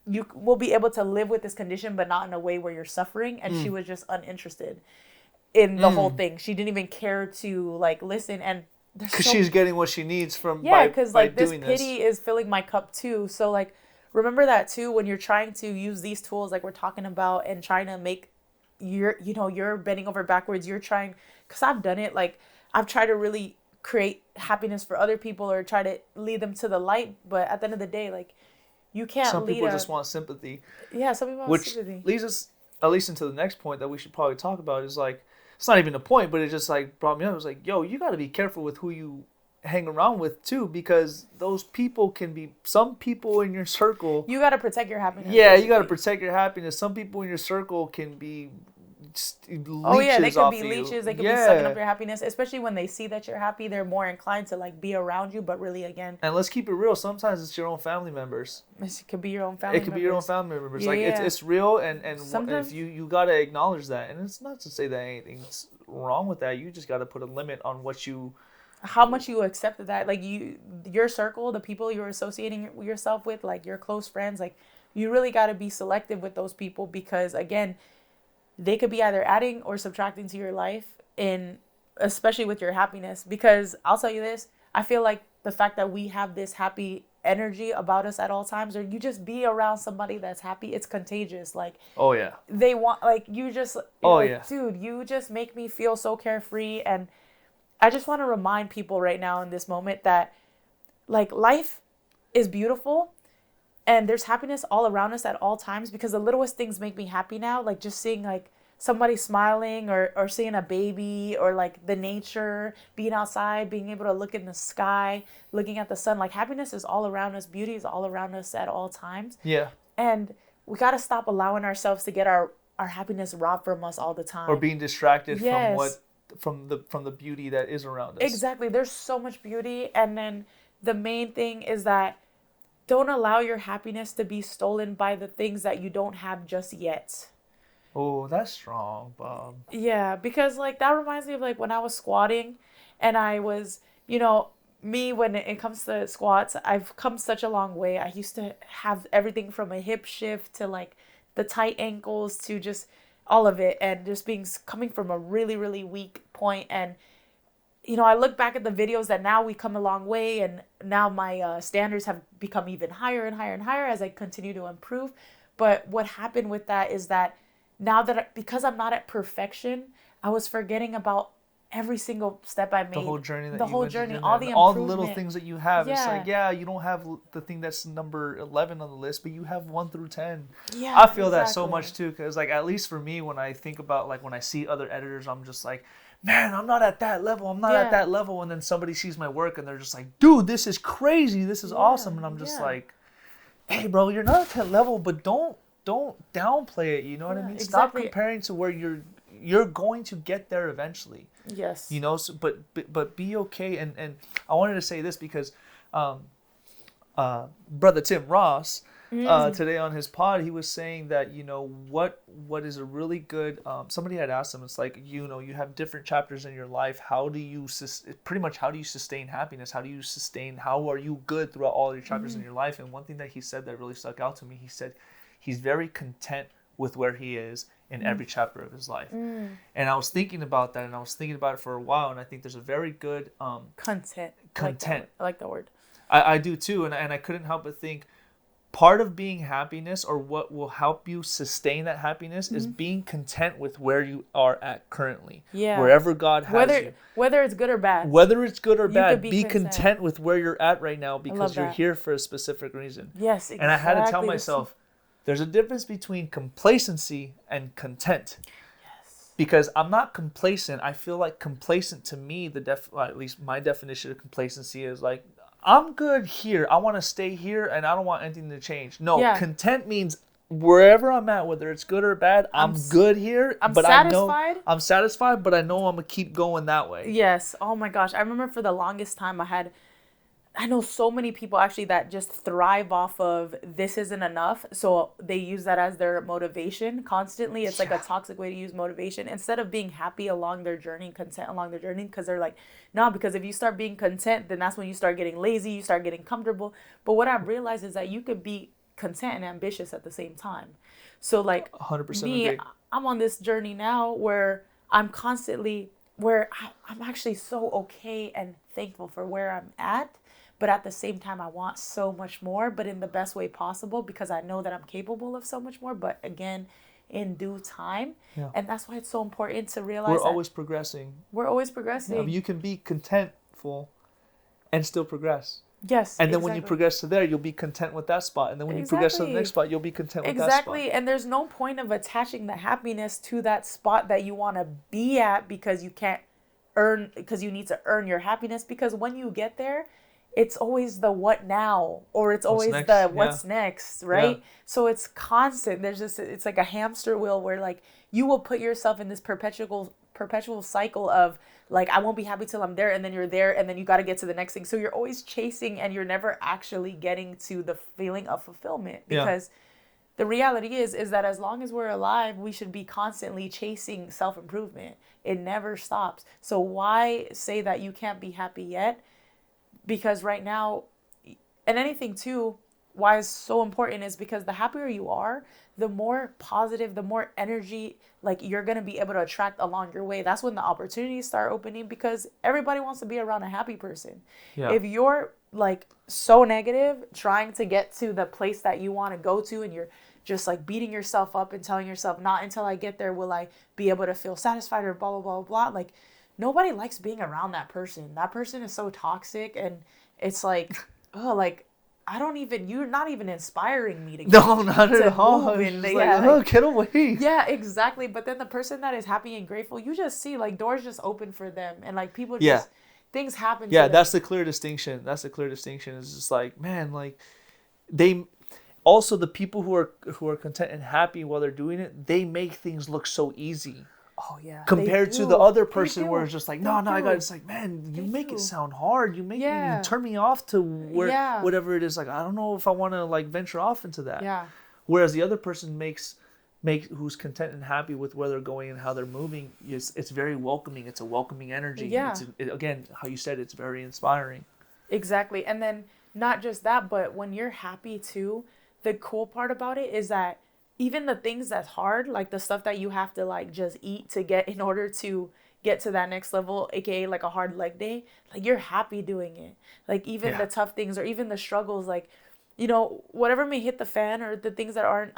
you will be able to live with this condition, but not in a way where you're suffering. And she was just uninterested in the whole thing. She didn't even care to like listen. And because she's getting what she needs from because by like this doing pity is filling my cup too. So like, remember that too when you're trying to use these tools like we're talking about and trying to make you're bending over backwards, you're trying, because I've done it, like I've tried to really create happiness for other people or try to lead them to the light, but at the end of the day, like you can't some people just want sympathy. Yeah, some people want sympathy. Which leads us at least into the next point that we should probably talk about is like, it's not even a point, but it just like brought me up. It was like, yo, you got to be careful with who you hang around with too, because those people can be, some people in your circle, you got to protect your happiness. Yeah, basically. You got to protect your happiness. Some people in your circle can be leeches. They could be you. leeches. They could be sucking up your happiness, especially when they see that you're happy. They're more inclined to like be around you, but really, again, and let's keep it real, sometimes it's your own family members. It could be your own family members. It could be your own family members. Like it's real, and if you got to acknowledge that. And it's not to say that anything's wrong with that. You just got to put a limit on how much you accept that. Like your circle, the people you're associating yourself with, like your close friends, like you really got to be selective with those people, because again, they could be either adding or subtracting to your life, especially with your happiness. Because I'll tell you this, I feel like the fact that we have this happy energy about us at all times, or you just be around somebody that's happy, it's contagious. Like, oh yeah, they want, like, you just, dude, you just make me feel so carefree. And I just want to remind people right now in this moment that like life is beautiful and there's happiness all around us at all times, because the littlest things make me happy now. Like just seeing like somebody smiling, or seeing a baby, or like the nature, being outside, being able to look in the sky, looking at the sun. Like happiness is all around us. Beauty is all around us at all times. Yeah. And we got to stop allowing ourselves to get our happiness robbed from us all the time. Or being distracted from the beauty that is around us. Exactly. There's so much beauty. And then the main thing is that don't allow your happiness to be stolen by the things that you don't have just yet. Oh, that's strong, Bob. Yeah, because like that reminds me of like when I was squatting, and I was, me, when it comes to squats, I've come such a long way. I used to have everything from a hip shift to like the tight ankles to just all of it, and just coming from a really, really weak point. And I look back at the videos that now we come a long way, and now my standards have become even higher and higher and higher as I continue to improve. But what happened with that is that now that because I'm not at perfection, I was forgetting about every single step I made. The whole journey all the little things that you have. Yeah. It's like, you don't have the thing that's number 11 on the list, but you have 1 through 10. Yeah, I feel that so much too, because like at least for me, when I think about like when I see other editors, I'm just like, man, I'm not at that level. I'm not at that level. And then somebody sees my work and they're just like, dude, this is crazy. This is awesome. And I'm just like, hey, bro, you're not at that level, but don't downplay it. You know what I mean? Exactly. Stop comparing to where you're going to get there eventually. Yes. So, but be okay. And I wanted to say this because Brother Tim Ross, today on his pod, he was saying that, what is a really good, somebody had asked him, it's like, you have different chapters in your life. How do you sustain happiness? How are you good throughout all your chapters in your life? And one thing that he said that really stuck out to me, he said he's very content with where he is in every chapter of his life. And I was thinking about that, and I was thinking about it for a while, and I think there's a very good content. I like that word. I do too, and I couldn't help but think part of being happiness, or what will help you sustain that happiness, is being content with where you are at currently. Yeah. Wherever God has you. Whether it's good or bad. Whether it's good or You bad, could be be content. content with where you're at right now, love because you're that. here for a specific reason. Yes, exactly. And I had to tell myself, there's a difference between complacency and content. Yes. Because I'm not complacent. I feel like complacent, to me, at least my definition of complacency is like, I'm good here. I want to stay here, and I don't want anything to change. No, Yeah. content means wherever I'm at, whether it's good or bad, I'm good here. I'm but satisfied. I know I'm satisfied, but I know I'm gonna keep going that way. Yes. Oh my gosh. I remember for the longest time I know so many people actually that just thrive off of this isn't enough. So they use that as their motivation constantly. It's like a toxic way to use motivation instead of being happy along their journey, content along their journey. Because they're like, no, because if you start being content, then that's when you start getting lazy, you start getting comfortable. But what I've realized is that you could be content and ambitious at the same time. So like 100% me, agree. I'm on this journey now where I'm constantly, I'm actually so okay and thankful for where I'm at. But at the same time, I want so much more, but in the best way possible, because I know that I'm capable of so much more. But again, in due time. Yeah. And that's why it's so important to realize we're always progressing. We're always progressing. Yeah, you can be contentful and still progress. Yes. And then when you progress to there, you'll be content with that spot. And then when you progress to the next spot, you'll be content with that spot. Exactly. And there's no point of attaching the happiness to that spot that you want to be at, because you can't because you need to earn your happiness. Because when you get there, it's always the what now, or it's always the what's next, right? Yeah. So it's constant. It's like a hamster wheel where like you will put yourself in this perpetual cycle of like, I won't be happy till I'm there, and then you're there, and then you got to get to the next thing. So you're always chasing, and you're never actually getting to the feeling of fulfillment, because the reality is that as long as we're alive, we should be constantly chasing self-improvement. It never stops. So why say that you can't be happy yet? Because right now, and anything too, why it's so important is because the happier you are, the more positive, the more energy like you're going to be able to attract along your way. That's when the opportunities start opening, because everybody wants to be around a happy person. Yeah. If you're like so negative, trying to get to the place that you want to go to, and you're just like beating yourself up and telling yourself, not until I get there will I be able to feel satisfied, or blah, blah, blah, blah. Like, nobody likes being around that person. That person is so toxic, and it's like, oh, like, you're not even inspiring me to get No, not at all. Get away. Yeah, exactly. But then the person that is happy and grateful, you just see like doors just open for them, and like people just, things happen to them. That's the clear distinction. It's just like, man, like they also, the people who are content and happy while they're doing it, they make things look so easy. Oh yeah. Compared to the other person where it's just like, no, I got. It's like, man, you make it sound hard. You make you turn me off to whatever it is. Like, I don't know if I want to like venture off into that. Yeah. Whereas the other person makes who's content and happy with where they're going and how they're moving. It's very welcoming. It's a welcoming energy. Yeah. Again, how you said, it's very inspiring. Exactly. And then not just that, but when you're happy too, the cool part about it is that even the things that's hard, like the stuff that you have to like just eat to get in order to get to that next level, aka like a hard leg day, like you're happy doing it. Like even the tough things, or even the struggles, like, you know, whatever may hit the fan, or the things that aren't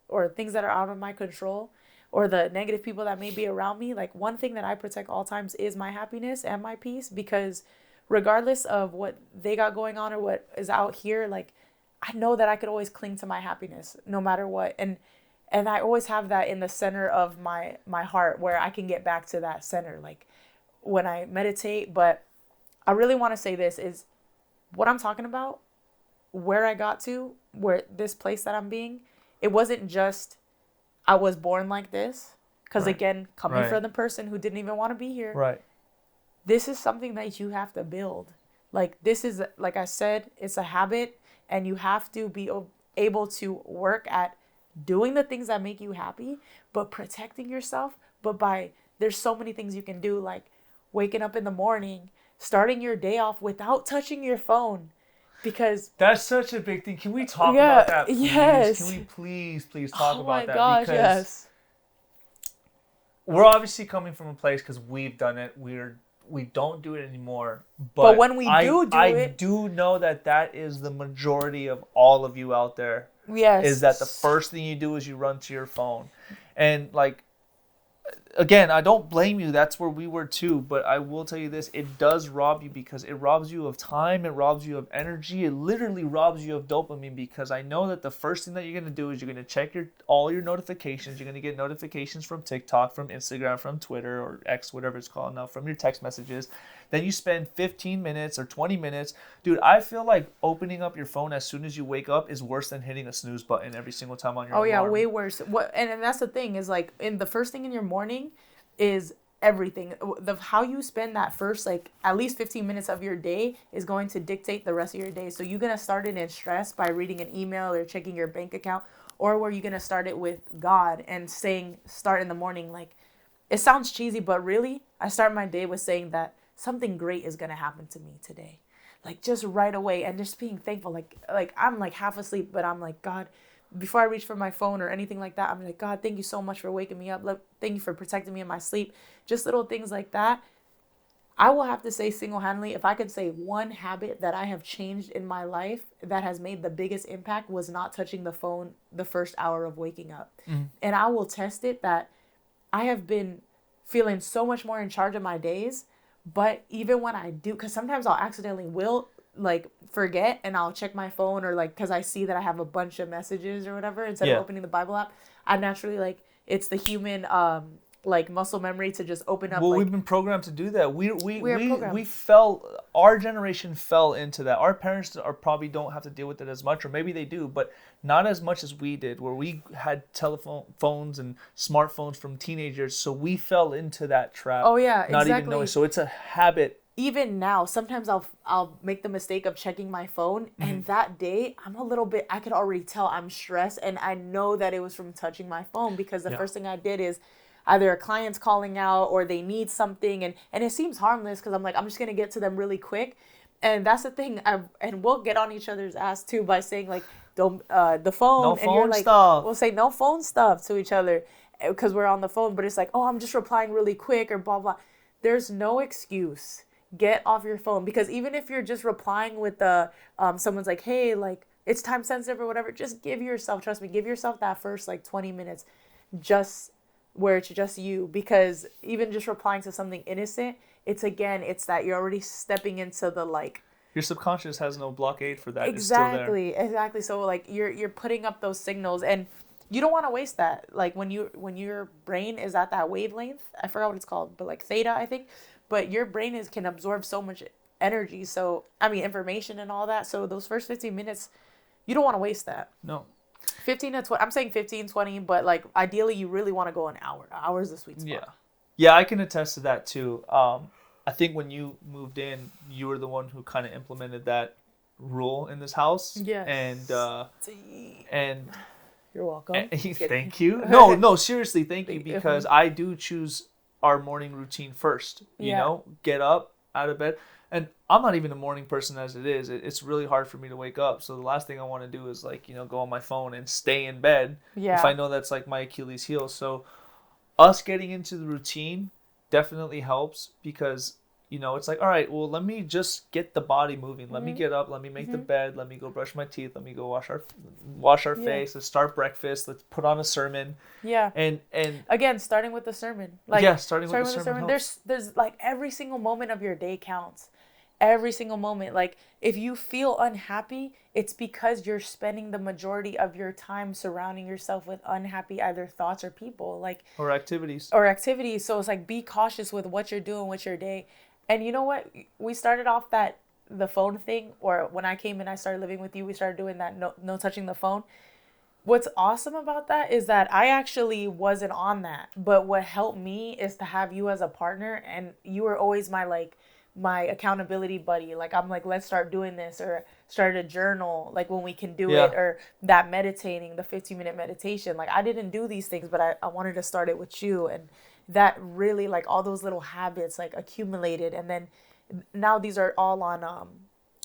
or things that are out of my control, or the negative people that may be around me, like one thing that I protect all times is my happiness and my peace, because regardless of what they got going on or what is out here, like I know that I could always cling to my happiness no matter what. And I always have that in the center of my heart, where I can get back to that center, like when I meditate. But I really want to say this is what I'm talking about, where I got to, where this place that I'm being, it wasn't just I was born like this. Because again, coming from the person who didn't even want to be here. Right. This is something that you have to build. Like this is, like I said, it's a habit, and you have to be able to work at doing the things that make you happy, but protecting yourself. But there's so many things you can do, like waking up in the morning, starting your day off without touching your phone, because that's such a big thing. Can we talk about that, please? Yes. Can we please talk about that? Oh my gosh, because we're obviously coming from a place, because we've done it. we don't do it anymore. But when we I it, do know that is the majority of all of you out there. yes, Is that the first thing you do is you run to your phone, and like. Again, I don't blame you. That's where we were too. But I will tell you this: it does rob you because it robs you of time. It robs you of energy. It literally robs you of dopamine because I know that the first thing that you're gonna do is you're gonna check all your notifications. You're gonna get notifications from TikTok, from Instagram, from Twitter or X, whatever it's called now, from your text messages. Then you spend 15 minutes or 20 minutes. Dude, I feel like opening up your phone as soon as you wake up is worse than hitting a snooze button every single time on your alarm. Oh yeah, way worse. What and that's the thing is like in the first thing in your morning is everything. How you spend that first like at least 15 minutes of your day is going to dictate the rest of your day. So you're going to start it in stress by reading an email or checking your bank account, or were you going to start it with God and saying start in the morning like it sounds cheesy, but really I start my day with saying that something great is going to happen to me today. Like just right away and just being thankful like I'm like half asleep but I'm like God, before I reach for my phone or anything like that, I'm like, God, thank you so much for waking me up. Thank you for protecting me in my sleep. Just little things like that. I will have to say single-handedly, if I could say one habit that I have changed in my life that has made the biggest impact was not touching the phone the first hour of waking up. Mm-hmm. And I will test it that I have been feeling so much more in charge of my days. But even when I do, because sometimes I'll accidentally like forget and I'll check my phone or like because I see that I have a bunch of messages or whatever instead of opening the Bible app, I naturally like it's the human like muscle memory to just open up. Well, like, we've been programmed to do that. We fell. Our generation fell into that. Our parents probably don't have to deal with it as much, or maybe they do, but not as much as we did, where we had phones and smartphones from teenagers. So we fell into that trap. Oh yeah, not even knowing. So it's a habit. Even now, sometimes I'll make the mistake of checking my phone, and that day I'm a little bit. I could already tell I'm stressed, and I know that it was from touching my phone because the first thing I did is either a client's calling out or they need something, and it seems harmless because I'm like I'm just gonna get to them really quick, and that's the thing. And we'll get on each other's ass too by saying like don't the phone, no and phone you're like stuff. we'll say no phone stuff to each other because we're on the phone, but it's like oh I'm just replying really quick or blah blah. There's no excuse. Get off your phone because even if you're just replying with the someone's like hey like it's time sensitive or whatever, just give yourself that first like 20 minutes just where it's just you, because even just replying to something innocent, it's that you're already stepping into the like your subconscious has no blockade for that. Exactly. It's still there. Exactly. So like you're putting up those signals and you don't want to waste that. Like when your brain is at that wavelength, I forgot what it's called, but like theta, I think. But your brain can absorb so much energy. So I mean information and all that. So those first 15 minutes, you don't want to waste that. No. 15 to 20. I'm saying 15, 20, but like ideally you really want to go an hour. An hour is the sweet spot. Yeah, I can attest to that too. I think when you moved in, you were the one who kind of implemented that rule in this house. Yes. And you're welcome. Thank you. No, seriously, thank you, because I do choose our morning routine first. You know, get up out of bed. And I'm not even a morning person as it is. It's really hard for me to wake up. So the last thing I want to do is like, go on my phone and stay in bed if I know that's like my Achilles heel. So us getting into the routine definitely helps because, it's like, all right, well, let me just get the body moving. Let me get up. Let me make the bed. Let me go brush my teeth. Let me go wash our face. Let's start breakfast. Let's put on a sermon. Yeah. And again, starting with the sermon. Starting with the sermon. There's like every single moment of your day counts. Every single moment. Like if you feel unhappy, it's because you're spending the majority of your time surrounding yourself with unhappy either thoughts or people, like or activities. So it's like be cautious with what you're doing with your day. And you know what? We started off the phone thing, or when I came and I started living with you, we started doing that no touching the phone. What's awesome about that is that I actually wasn't on that, but what helped me is to have you as a partner, and you were always my accountability buddy. Like I'm like, let's start doing this, or start a journal like when we can do it, or that meditating, the 15-minute meditation. Like I didn't do these things, but I wanted to start it with you, and that really like all those little habits like accumulated, and then now these are all on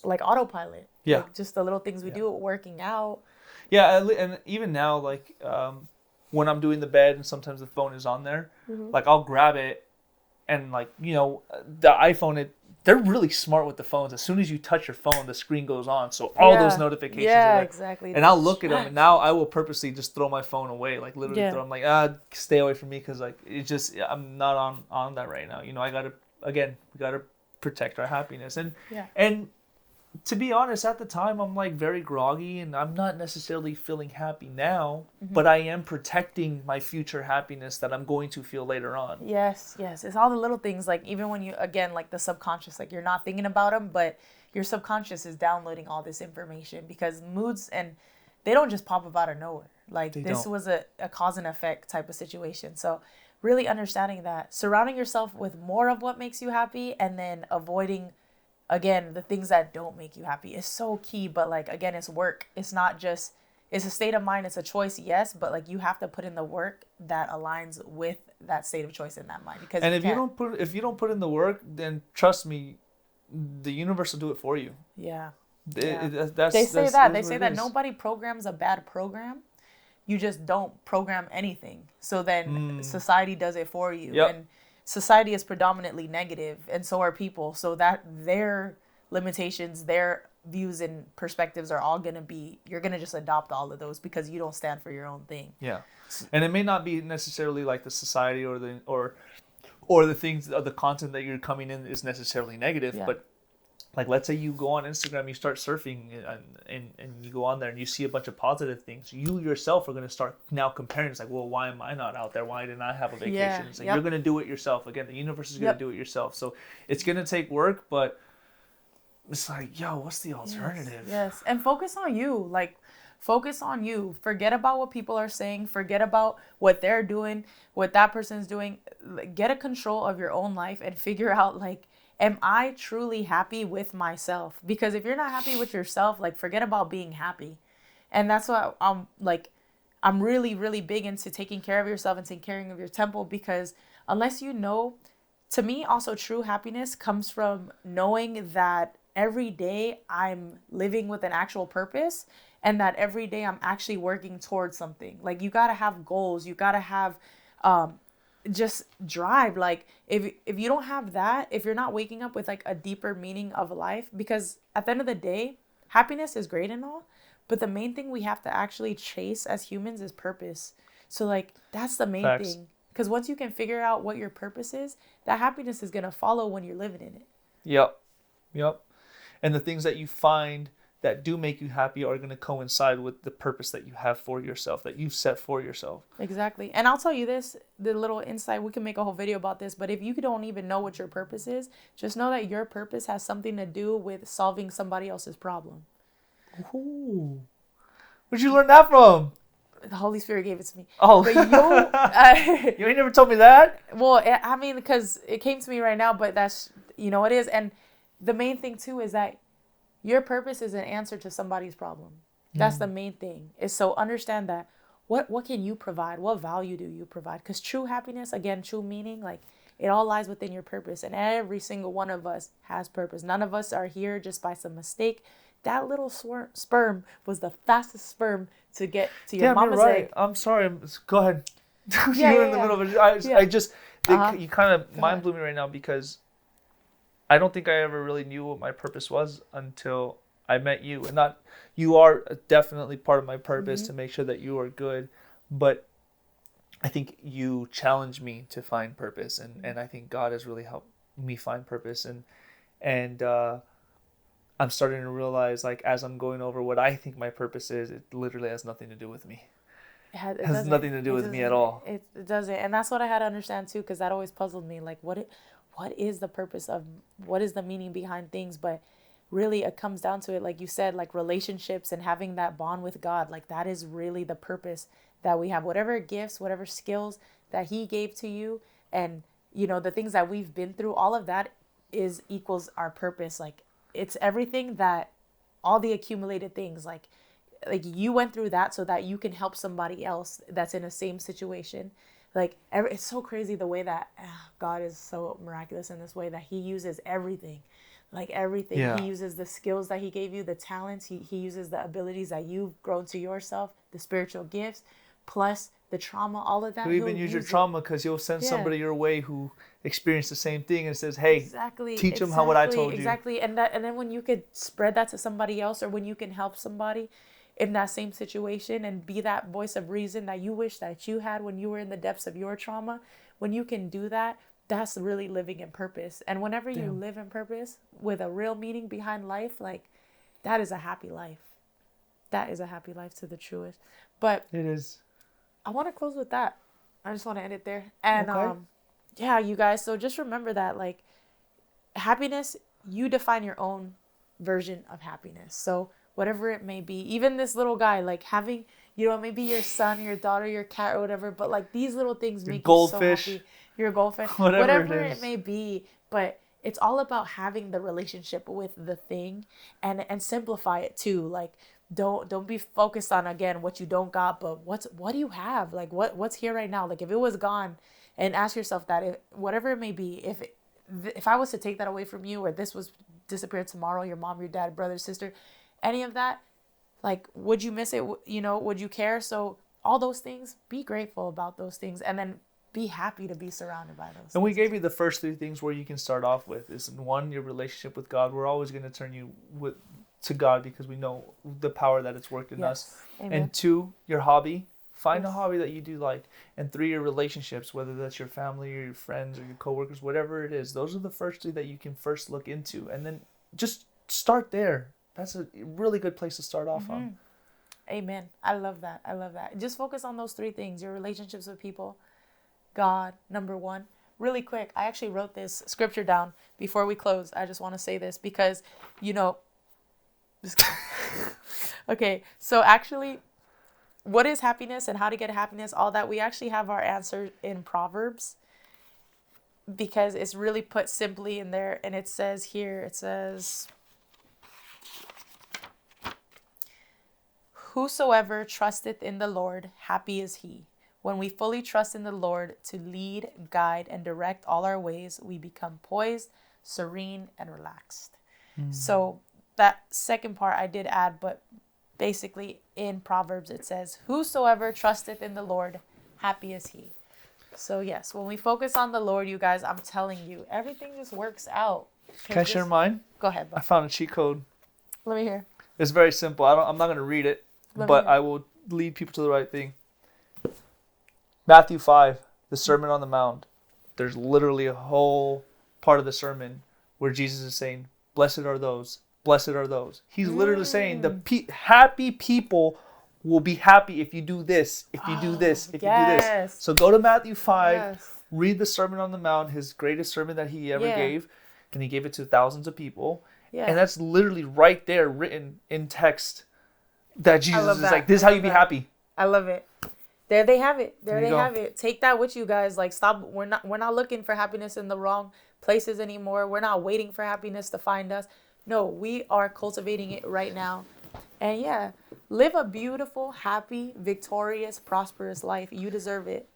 like autopilot. Like just the little things we do, working out. And even now, like when I'm doing the bed and sometimes the phone is on there, like I'll grab it and like, you know, the iPhone, they're really smart with the phones. As soon as you touch your phone, the screen goes on, so all those notifications are there. Exactly. And I'll look at them, and now I will purposely just throw my phone away, like literally throw. I'm like, stay away from me, because like it's just, I'm not on that right now. You know, we gotta protect our happiness, and to be honest, at the time, I'm like very groggy, and I'm not necessarily feeling happy now, but I am protecting my future happiness that I'm going to feel later on. Yes. It's all the little things, like even when you, again, like the subconscious, like you're not thinking about them, but your subconscious is downloading all this information, because moods, and they don't just pop up out of nowhere. Like this was a cause and effect type of situation. So really understanding that, surrounding yourself with more of what makes you happy, and then avoiding, again, the things that don't make you happy is so key. But like, again, it's work. It's not just, it's a state of mind. It's a choice. Yes. But like, you have to put in the work that aligns with that state of choice in that mind. Because if you don't put in the work, then trust me, the universe will do it for you. Yeah. They say that nobody programs a bad program. You just don't program anything. So then society does it for you. Yep. And society is predominantly negative, and so are people. So that their limitations, their views and perspectives are all going to be, you're going to just adopt all of those because you don't stand for your own thing. Yeah. And it may not be necessarily like the society or the things, or the content that you're coming in is necessarily negative, but like, let's say you go on Instagram, you start surfing, and you go on there and you see a bunch of positive things. You yourself are going to start now comparing. It's like, well, why am I not out there? Why didn't I have a vacation? It's like, you're going to do it yourself. Again, the universe is going to do it yourself. So it's going to take work, but it's like, yo, what's the alternative? Yes. And focus on you. Like, focus on you. Forget about what people are saying. Forget about what they're doing, what that person's doing. Get a control of your own life and figure out, like, am I truly happy with myself? Because if you're not happy with yourself, like, forget about being happy. And that's why I'm really, really big into taking care of yourself and taking care of your temple, because unless you know, to me, also true happiness comes from knowing that every day I'm living with an actual purpose, and that every day I'm actually working towards something. Like, you got to have goals. You got to have, just drive. Like, if you don't have that, if you're not waking up with like a deeper meaning of life, because at the end of the day, happiness is great and all, but the main thing we have to actually chase as humans is purpose. So like, that's the main thing, because once you can figure out what your purpose is, that happiness is going to follow when you're living in it. Yep And the things that you find that do make you happy are going to coincide with the purpose that you have for yourself, that you've set for yourself. Exactly. And I'll tell you this, the little insight, we can make a whole video about this, but if you don't even know what your purpose is, just know that your purpose has something to do with solving somebody else's problem. Ooh. Where'd you learn that from? The Holy Spirit gave it to me. Oh. But you ain't never told me that? Well, I mean, because it came to me right now, but that's, it is. And the main thing too is that your purpose is an answer to somebody's problem. That's the main thing. Is so understand that what can you provide? What value do you provide? Because true happiness, again, true meaning, like, it all lies within your purpose. And every single one of us has purpose. None of us are here just by some mistake. That little sperm was the fastest sperm to get to your mama's egg. I'm sorry. Go ahead. You're in the middle of it. I just, you kind of mind blew me right now, because I don't think I ever really knew what my purpose was until I met you. And you are definitely part of my purpose to make sure that you are good. But I think you challenged me to find purpose. And I think God has really helped me find purpose. And I'm starting to realize, like, as I'm going over what I think my purpose is, it literally has nothing to do with me. It has nothing to do with me at all. It doesn't. And that's what I had to understand too, because that always puzzled me. Like, what is the purpose of, what is the meaning behind things? But really, it comes down to it, like you said, like relationships and having that bond with God. Like, that is really the purpose that we have. Whatever gifts, whatever skills that He gave to you, and the things that we've been through, all of that equals our purpose. Like, it's everything, that all the accumulated things, like you went through that so that you can help somebody else that's in the same situation. Like, it's so crazy the way that God is so miraculous in this way, that He uses everything, like everything. He uses the skills that He gave you, the talents. He uses the abilities that you've grown to yourself, the spiritual gifts, plus the trauma, all of that. He'll even use your trauma because he'll send somebody your way who experienced the same thing and says, hey, teach them what I told you. Exactly. And then when you could spread that to somebody else, or when you can help somebody in that same situation and be that voice of reason that you wish that you had when you were in the depths of your trauma, when you can do that, that's really living in purpose. And whenever you live in purpose with a real meaning behind life, like, that is a happy life. That is a happy life to the truest. But it is. I want to close with that. I just want to end it there. And yeah, you guys, so just remember that, like, happiness, you define your own version of happiness. So whatever it may be, even this little guy, like, having, maybe your son, your daughter, your cat, or whatever, but like these little things make you so happy. Your goldfish, whatever it may be. But it's all about having the relationship with the thing, and simplify it too. Like, don't be focused on, again, what you don't got, but what do you have? Like, what's here right now? Like, if it was gone, and ask yourself that, if whatever it may be, if I was to take that away from you, or this was disappeared tomorrow, your mom, your dad, brother, sister, any of that, like, would you miss it? Would you care? So all those things, be grateful about those things, and then be happy to be surrounded by those. And we gave you the first 3 things where you can start off with. Is 1, your relationship with God. We're always going to turn you to God because we know the power that it's worked in us. Amen. And 2, your hobby. Find a hobby that you do like. And 3, your relationships, whether that's your family or your friends or your coworkers, whatever it is. Those are the first 3 that you can first look into. And then just start there. That's a really good place to start off on. Amen. I love that. Just focus on those 3 things. Your relationships with people. God, number 1. Really quick, I actually wrote this scripture down before we close. I just want to say this because, okay, so actually, what is happiness and how to get happiness, all that, we actually have our answer in Proverbs, because it's really put simply in there. And it says, whosoever trusteth in the Lord, happy is he. When we fully trust in the Lord to lead, guide, and direct all our ways, we become poised, serene, and relaxed. So that second part I did add, but basically in Proverbs it says, whosoever trusteth in the Lord, happy is he. So yes, when we focus on the Lord, you guys, I'm telling you, everything just works out. Can I share mine? Go ahead, bud. I found a cheat code. Let me hear. It's very simple. I'm not going to read it, but I will lead people to the right thing. Matthew 5, the Sermon on the Mount. There's literally a whole part of the sermon where Jesus is saying, blessed are those. He's literally saying happy people will be happy if you do this, if you do this, if you do this. So go to Matthew 5, read the Sermon on the Mount, his greatest sermon that he ever gave, and he gave it to thousands of people. Yeah. And that's literally right there written in text that Jesus is like, this is how you be happy. I love it. There they have it. There they have it. Take that with you guys. Like, stop. We're not looking for happiness in the wrong places anymore. We're not waiting for happiness to find us. No, we are cultivating it right now. And yeah, live a beautiful, happy, victorious, prosperous life. You deserve it.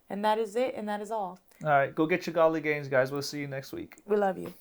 And that is it. And that is all. All right. Go get your godly gains, guys. We'll see you next week. We love you.